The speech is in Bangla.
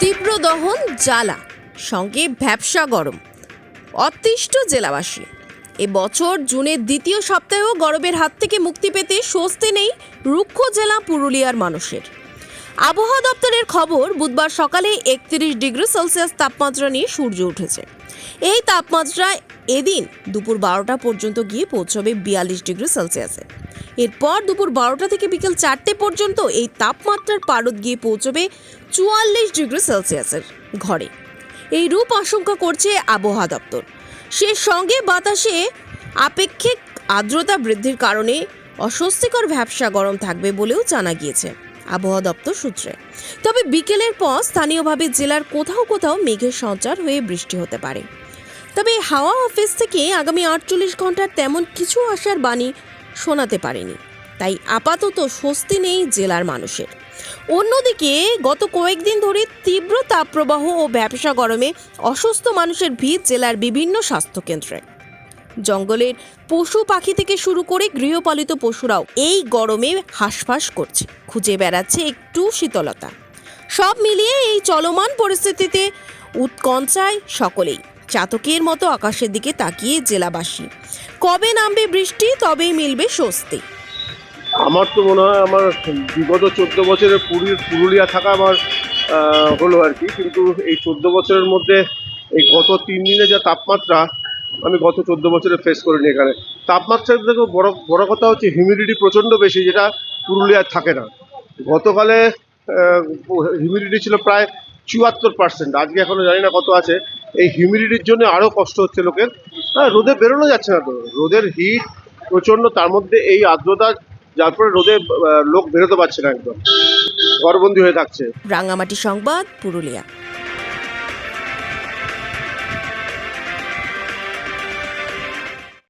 তীব্র দহন জ্বালা সঙ্গে ভ্যাপসা গরম অতিষ্ঠ জেলাবাসী। এবছর জুনের দ্বিতীয় সপ্তাহেও গরমের হাত থেকে মুক্তি পেতে স্বস্তি নেই রুক্ষ জেলা পুরুলিয়ার মানুষের। আবহাওয়া দপ্তরের খবর, বুধবার সকালে 31 ডিগ্রি সেলসিয়াস তাপমাত্রা নিয়ে সূর্য উঠেছে। এই তাপমাত্রা এদিন দুপুর 12টা পর্যন্ত গিয়ে পৌঁছবে 42 ডিগ্রি সেলসিয়াসে। এরপর দুপুর 12টা থেকে বিকেল 4টে পর্যন্ত এই তাপমাত্রার পারদ গিয়ে পৌঁছবে 44 ডিগ্রি সেলসিয়াসের ঘরে। এই রূপ আশঙ্কা করছে আবহাওয়া দপ্তর। সে সঙ্গে বাতাসে আপেক্ষিক আর্দ্রতা বৃদ্ধির কারণে অস্বস্তিকর ভ্যাপসা গরম থাকবে বলেও জানা গিয়েছে আবহাওয়া দপ্তর সূত্রে। তবে বিকেলের পর স্থানীয়ভাবে জেলার কোথাও কোথাও মেঘের সঞ্চার হয়ে বৃষ্টি হতে পারে। তবে হাওয়া অফিস থেকে আগামী 48 ঘন্টার তেমন কিছু আসার বাণী শোনাতে পারেনি, তাই আপাতত স্বস্তি নেই জেলার মানুষের। অন্যদিকে গত কয়েকদিন ধরে তীব্র তাপপ্রবাহ ও ভ্যাপসা গরমে অসুস্থ মানুষের ভিড় জেলার বিভিন্ন স্বাস্থ্যকেন্দ্রে। জঙ্গলের পশু পাখি থেকে শুরু করে গৃহপালিত পশুরাও এই গরমে হাঁসফাঁস করছে, খুঁজে বেড়াচ্ছে একটু শীতলতা। সব মিলিয়ে এই চলমান পরিস্থিতিতে উৎকণ্ঠায় সকলেই। চাতকের মতো আকাশের দিকে তাকিয়ে জেলাবাসী। কবে নামবে বৃষ্টি, তবেই মিলবে স্বস্তি। আমার তো মনে হয় আমার বিগত 14 বছরের পুরুলিয়া থাকা আমার হলো আর কি, কিন্তু এই 14 বছরের মধ্যে এই গত 3 দিনে যা তাপমাত্রা আমি গত 14 বছরে ফেস করিনি। এখানে তাপমাত্রার থেকে বড় কথা হচ্ছে হিউমিডিটি প্রচণ্ড বেশি, যেটা পুরুলিয়ায় থাকে না। গতকালে হিউমিডিটি ছিল প্রায় 74%, আজকে এখনো জানি না কত আছে। এই হিউমিডিটির জন্য আরও কষ্ট হচ্ছে লোকের। হ্যাঁ, রোদে বেরোনো যাচ্ছে না, তো রোদের হিট প্রচণ্ড, তার মধ্যে এই আর্দ্রতা, যার ফলে রোদে লোক বেরোতে পারছে না, একদম ঘরবন্দি হয়ে থাকছে। রাঙামাটি সংবাদ, পুরুলিয়া।